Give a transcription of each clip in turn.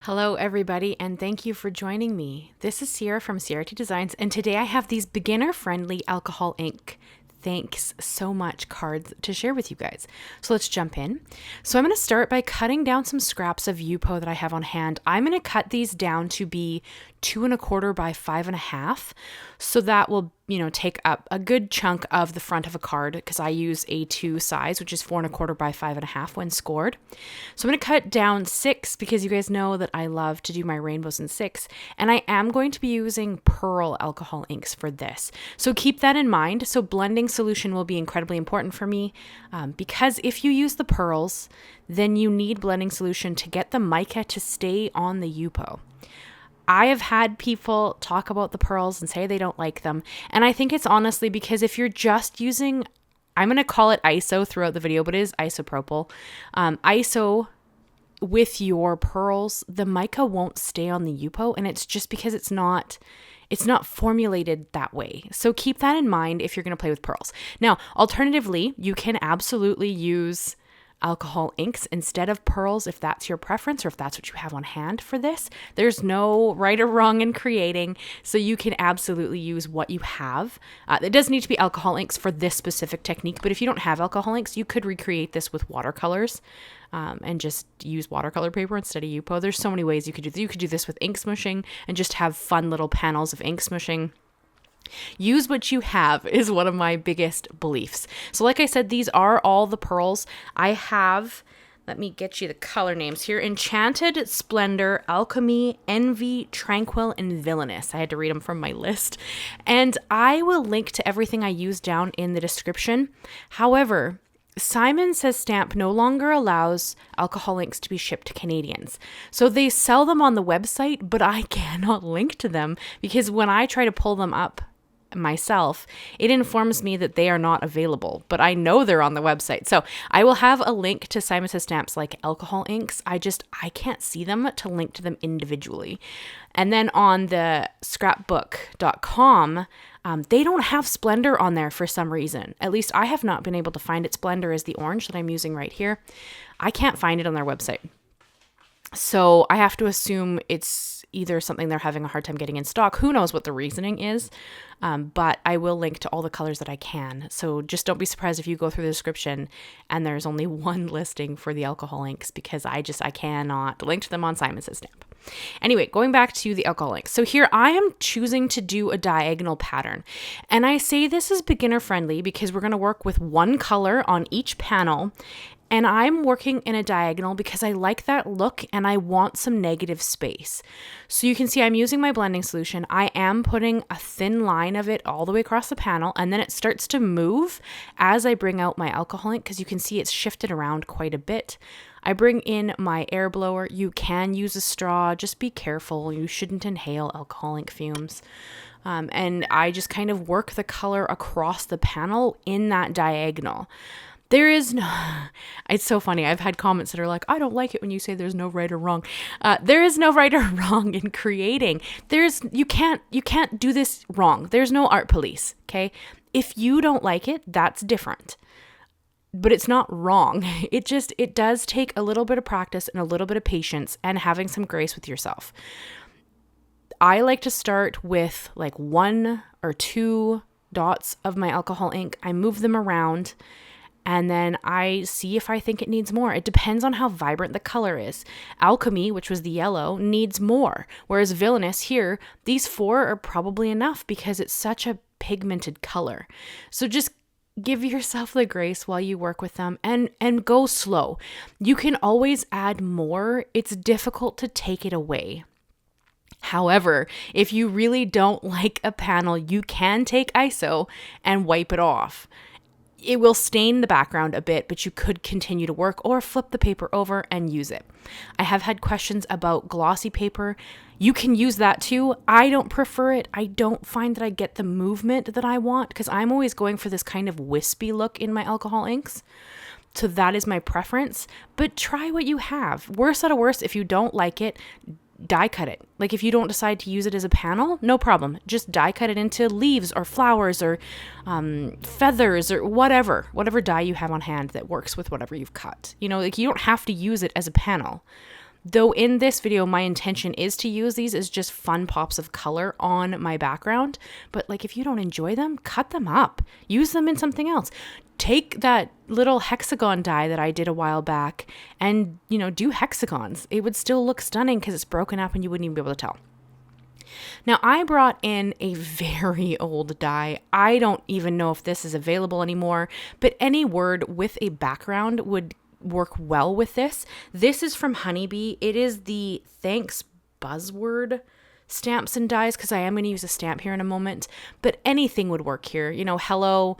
Hello everybody, and thank you for joining me. This is Ciara from Ciara Designs, and today I have these beginner-friendly alcohol ink thanks so much cards to share with you guys. So let's jump in. So I'm going to start by cutting down some scraps of Yupo that I have on hand. I'm going to cut these down to be 2 1/4 by 5 1/2. So that will, take up a good chunk of the front of a card because I use A2 size, which is 4 1/4 by 5 1/2 when scored. So I'm going to cut down 6 because you guys know that I love to do my rainbows in 6. And I am going to be using pearl alcohol inks for this. So keep that in mind. So blending solution will be incredibly important for me because if you use the pearls, then you need blending solution to get the mica to stay on the Yupo. I have had people talk about the pearls and say they don't like them. And I think it's honestly because if you're just using, I'm going to call it ISO throughout the video, but it is isopropyl. ISO with your pearls, the mica won't stay on the Yupo, and it's just because it's not formulated that way. So keep that in mind if you're going to play with pearls. Now, alternatively, you can absolutely use alcohol inks instead of pearls if that's your preference or if that's what you have on hand for this. There's no right or wrong in creating, so you can absolutely use what you have. It doesn't need to be alcohol inks for this specific technique, but if you don't have alcohol inks, you could recreate this with watercolors and just use watercolor paper instead of Yupo. There's so many ways you could do this. You could do this with ink smushing and just have fun little panels of ink smushing. Use what you have is one of my biggest beliefs. So like I said, these are all the pearls. I have, let me get you the color names here. Enchanted, Splendor, Alchemy, Envy, Tranquil, and Villainous. I had to read them from my list. And I will link to everything I use down in the description. However, Simon Says Stamp no longer allows alcohol inks to be shipped to Canadians. So they sell them on the website, but I cannot link to them because when I try to pull them up myself, it informs me that they are not available, but I know they're on the website. So I will have a link to Simon Says Stamp's like alcohol inks. I can't see them to link to them individually. And then on the scrapbook.com, they don't have Splendor on there for some reason. At least I have not been able to find it. Splendor is the orange that I'm using right here. I can't find it on their website. So I have to assume it's either something they're having a hard time getting in stock. Who knows what the reasoning is? But I will link to all the colors that I can. So just don't be surprised if you go through the description and there's only one listing for the alcohol inks because I cannot link to them on Simon Says Stamp. Anyway, going back to the alcohol inks. So here I am choosing to do a diagonal pattern. And I say this is beginner friendly because we're going to work with one color on each panel. And I'm working in a diagonal because I like that look and I want some negative space. So you can see I'm using my blending solution. I am putting a thin line of it all the way across the panel, and then it starts to move as I bring out my alcohol ink because you can see it's shifted around quite a bit. I bring in my air blower. You can use a straw. Just be careful. You shouldn't inhale alcohol ink fumes. And I just kind of work the color across the panel in that diagonal. There is no, it's so funny. I've had comments that are like, I don't like it when you say there's no right or wrong. There is no right or wrong in creating. You can't do this wrong. There's no art police. Okay. If you don't like it, that's different, but it's not wrong. It does take a little bit of practice and a little bit of patience and having some grace with yourself. I like to start with like 1 or 2 dots of my alcohol ink. I move them around. And then I see if I think it needs more. It depends on how vibrant the color is. Alchemy, which was the yellow, needs more. Whereas Villainous here, these 4 are probably enough because it's such a pigmented color. So just give yourself the grace while you work with them and go slow. You can always add more. It's difficult to take it away. However, if you really don't like a panel, you can take ISO and wipe it off. It will stain the background a bit, but you could continue to work or flip the paper over and use it. I have had questions about glossy paper. You can use that too. I don't prefer it. I don't find that I get the movement that I want because I'm always going for this kind of wispy look in my alcohol inks. So that is my preference, but try what you have. Worst out of worst, if you don't like it, die cut it. Like if you don't decide to use it as a panel, no problem. Just die cut it into leaves or flowers or feathers or whatever die you have on hand that works with whatever you've cut. You know, like you don't have to use it as a panel. Though in this video, my intention is to use these as just fun pops of color on my background. But like, if you don't enjoy them, cut them up, use them in something else. Take that little hexagon die that I did a while back and, do hexagons. It would still look stunning because it's broken up and you wouldn't even be able to tell. Now, I brought in a very old die. I don't even know if this is available anymore, but any word with a background would work well with this. This is from HoneyBee. It is the Thanks Buzzword stamps and dies, because I am going to use a stamp here in a moment, but anything would work here. Hello,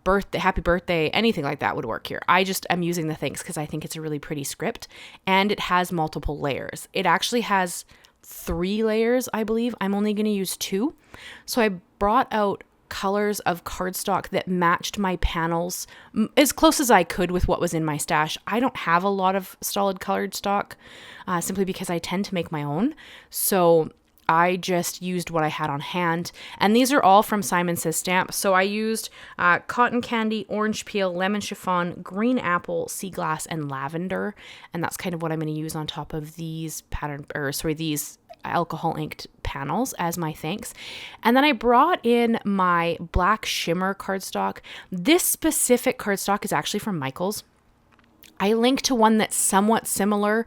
birthday, happy birthday, anything like that would work here. I just am using the thanks because I think it's a really pretty script, and it has multiple layers. It actually has 3 layers, I believe. I'm only going to use 2. So I brought out colors of cardstock that matched my panels as close as I could with what was in my stash. I don't have a lot of solid colored stock simply because I tend to make my own. So I just used what I had on hand. And these are all from Simon Says Stamp. So I used cotton candy, orange peel, lemon chiffon, green apple, sea glass, and lavender. And that's kind of what I'm going to use on top of these these alcohol inked panels as my thanks. And then I brought in my black shimmer cardstock. This specific cardstock is actually from Michael's. I linked to one that's somewhat similar,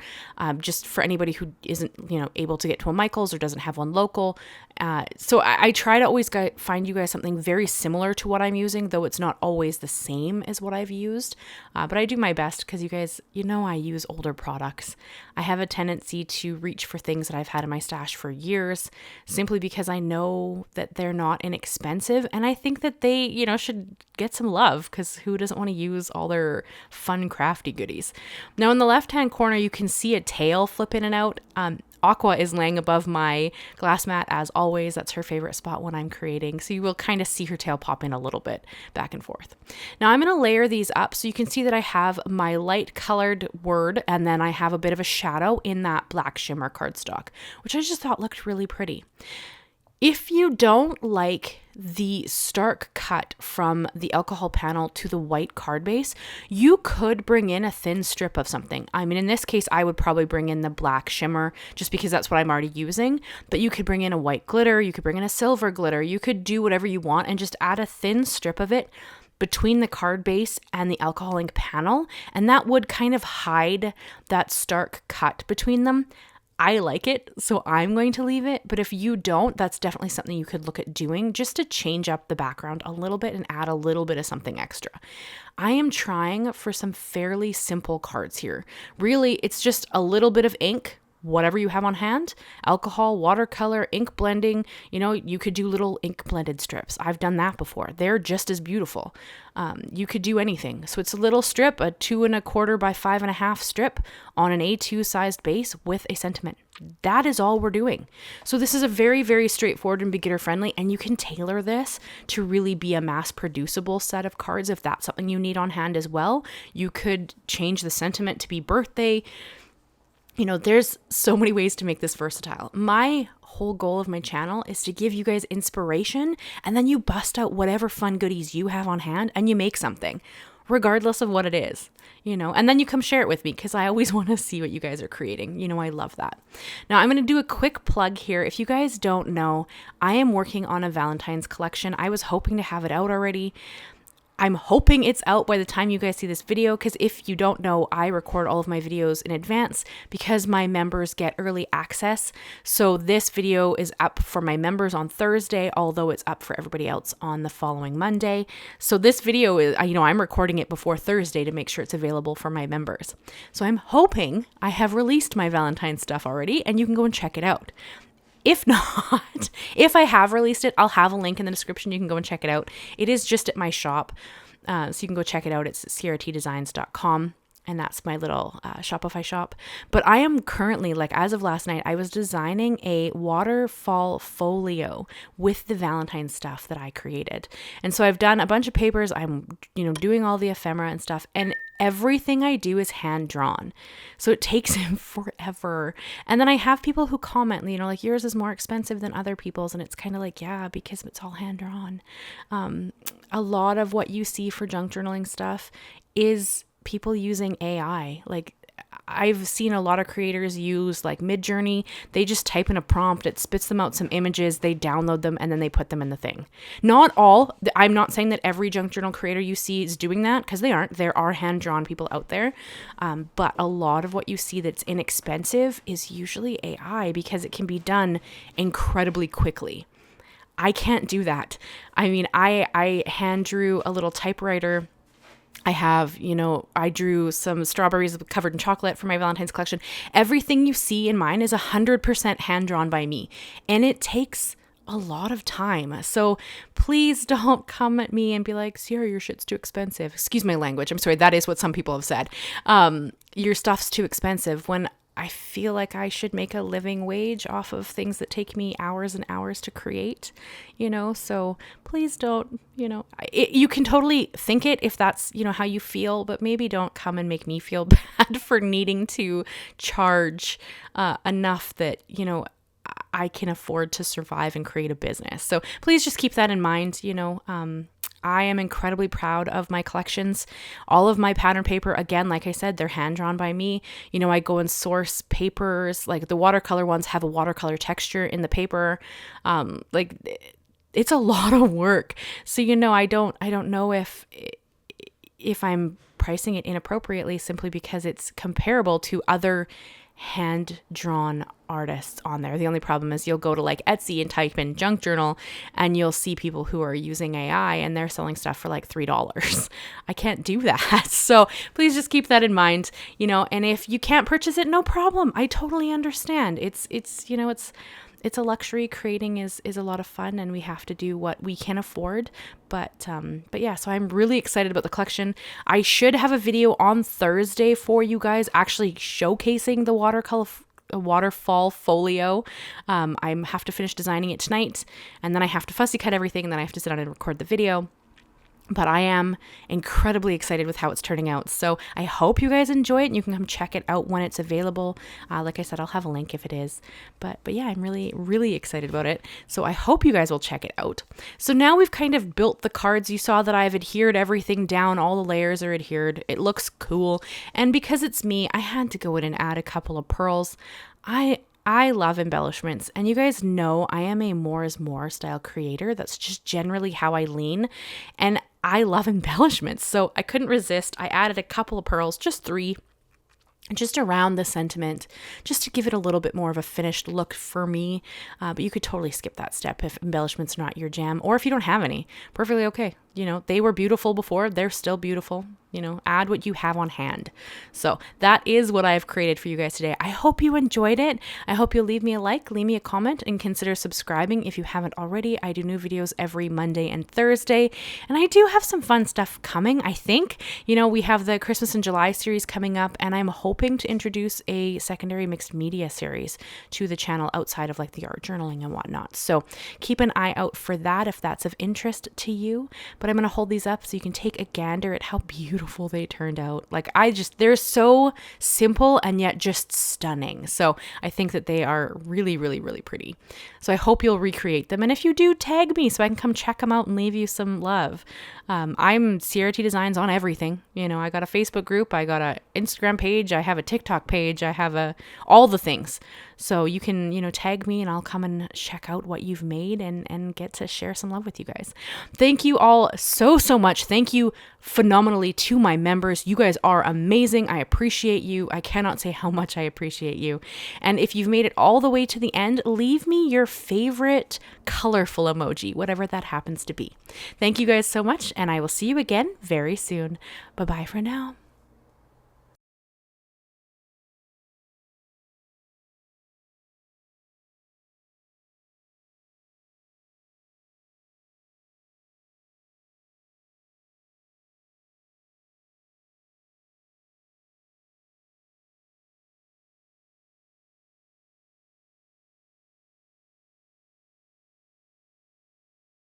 just for anybody who isn't, able to get to a Michael's or doesn't have one local. So I try to always find you guys something very similar to what I'm using, though it's not always the same as what I've used. But I do my best because you guys, I use older products. I have a tendency to reach for things that I've had in my stash for years, simply because I know that they're not inexpensive. And I think that they, should get some love, because who doesn't want to use all their fun, crafty goodies? Now, in the left-hand corner, you can see a tail flip in and out. Aqua is laying above my glass mat as always. That's her favorite spot when I'm creating. So you will kind of see her tail pop in a little bit back and forth. Now I'm going to layer these up so you can see that I have my light colored word, and then I have a bit of a shadow in that black shimmer cardstock, which I just thought looked really pretty. If you don't like the stark cut from the alcohol panel to the white card base, you could bring in a thin strip of something. I mean, in this case, I would probably bring in the black shimmer just because that's what I'm already using, but you could bring in a white glitter, you could bring in a silver glitter, you could do whatever you want and just add a thin strip of it between the card base and the alcohol ink panel, and that would kind of hide that stark cut between them. I like it, so I'm going to leave it. But if you don't, that's definitely something you could look at doing just to change up the background a little bit and add a little bit of something extra. I am trying for some fairly simple cards here. Really, it's just a little bit of ink, whatever you have on hand, alcohol, watercolor, ink blending. You could do little ink blended strips. I've done that before. They're just as beautiful. You could do anything. So it's a little strip, a 2 1/4 by 5 1/2 strip on an A2 sized base with a sentiment. That is all we're doing. So this is a very, very straightforward and beginner friendly, and you can tailor this to really be a mass producible set of cards if that's something you need on hand as well. You could change the sentiment to be birthday. There's so many ways to make this versatile. My whole goal of my channel is to give you guys inspiration, and then you bust out whatever fun goodies you have on hand and you make something, regardless of what it is, and then you come share it with me because I always want to see what you guys are creating. I love that. Now I'm going to do a quick plug here. If you guys don't know, I am working on a Valentine's collection. I was hoping to have it out already. I'm hoping it's out by the time you guys see this video, because if you don't know, I record all of my videos in advance because my members get early access. So this video is up for my members on Thursday, although it's up for everybody else on the following Monday. So this video is, I'm recording it before Thursday to make sure it's available for my members. So I'm hoping I have released my Valentine's stuff already and you can go and check it out. If not, if I have released it, I'll have a link in the description. You can go and check it out. It is just at my shop. So you can go check it out. It's ciaratdesigns.com. And that's my little Shopify shop. But I am currently, as of last night, I was designing a waterfall folio with the Valentine stuff that I created. And so I've done a bunch of papers. I'm, doing all the ephemera and stuff. And everything I do is hand drawn. So it takes forever. And then I have people who comment, yours is more expensive than other people's. And it's kind of yeah, because it's all hand drawn. A lot of what you see for junk journaling stuff is people using AI. I've seen a lot of creators use like Midjourney. They just type in a prompt, it spits them out some images, they download them, and then they put them in the thing. Not all. I'm not saying that every junk journal creator you see is doing that, because they aren't. There are hand-drawn people out there. But a lot of what you see that's inexpensive is usually AI, because it can be done incredibly quickly. I can't do that. I mean, I hand drew a little typewriter. I have, I drew some strawberries covered in chocolate for my Valentine's collection. Everything you see in mine is 100% hand drawn by me, and it takes a lot of time. So please don't come at me and be like, Ciara, your shit's too expensive. Excuse my language. I'm sorry. That is what some people have said. Your stuff's too expensive, when I feel like I should make a living wage off of things that take me hours and hours to create, so please don't, you can totally think it if that's, how you feel, but maybe don't come and make me feel bad for needing to charge enough that, I can afford to survive and create a business. So please just keep that in mind. I am incredibly proud of my collections. All of my pattern paper, again, like I said, they're hand drawn by me. I go and source papers, like the watercolor ones have a watercolor texture in the paper. It's a lot of work. So, I don't know if I'm pricing it inappropriately simply because it's comparable to other hand-drawn artists on there. The only problem is you'll go to like Etsy and type in junk journal and you'll see people who are using AI and they're selling stuff for like $3. I can't do that. So please just keep that in mind, and if you can't purchase it, no problem. I totally understand. It's a luxury. Creating is a lot of fun, and we have to do what we can afford. But yeah, so I'm really excited about the collection. I should have a video on Thursday for you guys actually showcasing the waterfall folio. I have to finish designing it tonight, and then I have to fussy cut everything, and then I have to sit down and record the video. But I am incredibly excited with how it's turning out. So I hope you guys enjoy it, and you can come check it out when it's available. Like I said, I'll have a link if it is. But yeah, I'm really, really excited about it. So I hope you guys will check it out. So now we've kind of built the cards. You saw that I've adhered everything down. All the layers are adhered. It looks cool. And because it's me, I had to go in and add a couple of pearls. I love embellishments, and you guys know I am a more is more style creator. That's just generally how I lean, and I love embellishments, so I couldn't resist. I added a couple of pearls, just 3, just around the sentiment, just to give it a little bit more of a finished look for me. But you could totally skip that step if embellishment's not your jam, or if you don't have any. Perfectly okay. They were beautiful before. They're still beautiful. Add what you have on hand. So that is what I've created for you guys today. I hope you enjoyed it. I hope you'll leave me a like, leave me a comment, and consider subscribing if you haven't already. I do new videos every Monday and Thursday, and I do have some fun stuff coming, I think. We have the Christmas in July series coming up, and I'm hoping to introduce a secondary mixed media series to the channel outside of like the art journaling and whatnot. So keep an eye out for that if that's of interest to you. But I'm going to hold these up so you can take a gander at how beautiful they turned out. They're so simple and yet just stunning. So I think that they are really, really, really pretty. So I hope you'll recreate them. And if you do, tag me so I can come check them out and leave you some love. I'm Ciara T Designs on everything. I got a Facebook group, I got an Instagram page, I have a TikTok page, I have all the things. So you can, tag me and I'll come and check out what you've made and get to share some love with you guys. Thank you all so much. Thank you phenomenally to my members. You guys are amazing. I appreciate you. I cannot say how much I appreciate you. And if you've made it all the way to the end, leave me your favorite colorful emoji, whatever that happens to be. Thank you guys so much, and I will see you again very soon. Bye-bye for now.